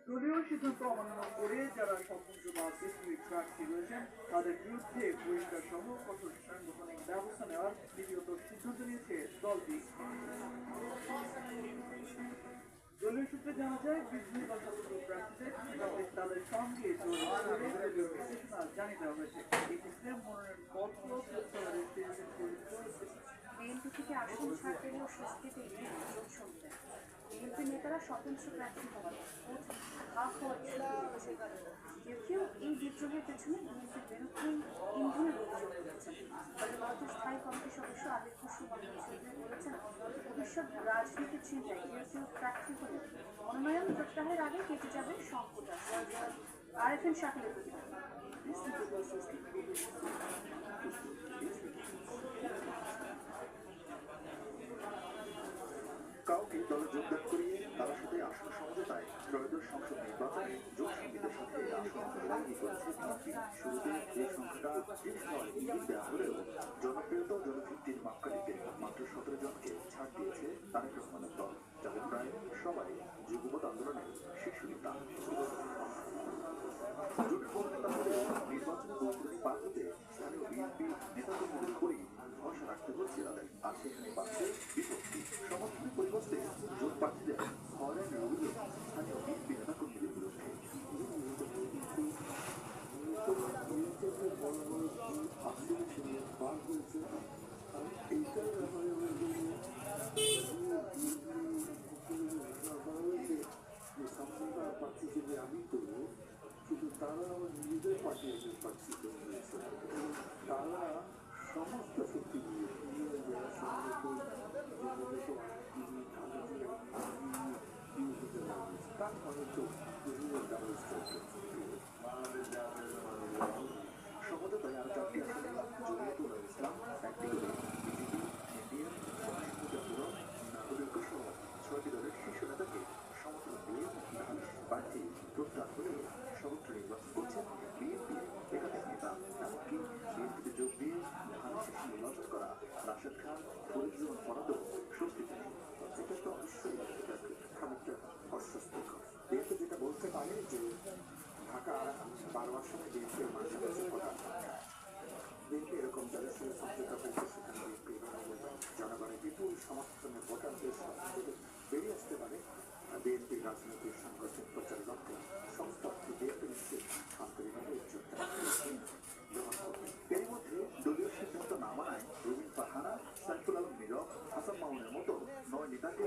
দলীয় সিদ্ধান্ত অমান্য করে যারা স্বতন্ত্র বা বিদ্রোহী প্রার্থী রয়েছেন তাদের বিরুদ্ধে বহিষ্কার সহ কঠোর সাংগঠনিক ব্যবস্থা নেওয়ার দ্বিতীয়ত সিদ্ধান্ত নিয়েছে দলটি। দলীয় সূত্রে জানা যায়, বিদ্রোহী বা স্বতন্ত্র প্রার্থীদের তাদের সঙ্গে দলীয় নির্দেশনা জানিয়ে দেওয়া হয়েছে। এই ক্ষেত্রে মনোনয়নপত্র প্রত্যাহারের বিএনপি থেকে আসন ছাড় পেলেও স্বস্তি পেয়ে জোট সমিতি। বিএনপি নেতারা স্বতন্ত্র প্রার্থী হওয়ার ভোট হাফ হওয়ার ঝুঁকি দিয়েছে। কেউ কেউ এই বিদ্রোহের পেছনে বিএনপির বিরুদ্ধে ইন্ধনের অভিযোগ করেছেন। ফলে দলটির স্থায়ী কমিটির সদস্য আবির খসরু বলেছেন, ভবিষ্যৎ রাজনীতির চিন্তায় কেউ কেউ প্রার্থী হলে মনোনয়ন প্রত্যাহারের আগে কেটে যাবে সংকট আছে। আরেফিন শাকিলের প্রতিবেদন। কাউকে দলে যোগদান করিয়ে তার সাথে আসন সমঝোতায় ত্রয়োদশ সংসদ নির্বাচনে জোট সঙ্গীদের সাথে আসন ভাগাভাগি করেছে বিএনপি। শুরুতে এই সংখ্যাটা ৩০ ইঙ্গিত দেওয়া হলেও জনপ্রিয়তা জনভিত্তির মাপকাঠিতে মাত্র ১৭ জনকে ছাড় দিয়েছে তারেক রহমানের দল, যাদের প্রায় সবাই যুগপৎ আন্দোলনের শীর্ষ নেতা। নির্বাচনী কৌশলী পার হতে স্থানীয় বিএনপি নেতাকর্মীদের উপরেই ভরসা রাখতে হচ্ছে তাদের। আর সেখানে পাচ্ছে বিপত্তি। সমর্থনের পরিবর্তে জোট প্রার্থীদের হয়রানির অভিযোগ স্থানীয় বিএনপি নেতাকর্মীদের বিরুদ্ধে। প্রার্থী হিসেবে আমি করবো, কিন্তু তারা আমার নিজেদের পার্টি একজন প্রার্থী করে হয়েছে। তারা সমস্ত শক্তি দিয়ে যারা তার অনেক সমঝোতায় আরো 4টি আসনে জমিয়তুল ইসলাম, একটি করে বিজেপি, এনডিএম, জাতীয় নাগরিক সহ 6টি দলের শীর্ষ নেতাকে সমর্থন দিয়ে প্রার্থী প্রত্যাহার হলেও সর্বত্র নির্বাচন করছেন বিএনপি একাধিক নেতা। এমনকি বিএনপিতে যোগ দিয়ে ধান শেষে নির্বাচন করা রাশেদ খান, ফরিদুজ্জামান ফরাদও স্বস্তিতে নেই। এটা তো অবশ্যই খানিকটা অস্বস্তিকর। বিএনপি যেটা বলতে পারে যে ঢাকা 12 আসনে বিএনপির মাঝামাঝি ভোটার সংখ্যা, বিএনপি এরকম যাদের সঙ্গে সমঝোতা পেয়েছে সেখানে বিএনপি জনগণের বিপুল সমর্থনের ভোটারদের সাথে বেরিয়ে আসতে পারে। বিএনপির রাজনৈতিক সাংগঠনিক প্রচারের লক্ষ্যে সমস্ত অর্থে বিএনপি নিশ্চিত আন্তরিকভাবে উচ্চতা গ্রহণ করবে। এর মধ্যে দলীয় সিদ্ধান্ত না মানায় রুমিন ফারহানা, সাইফুল আলম নীরব, হাসান মামুনের মতো 9 নেতাকে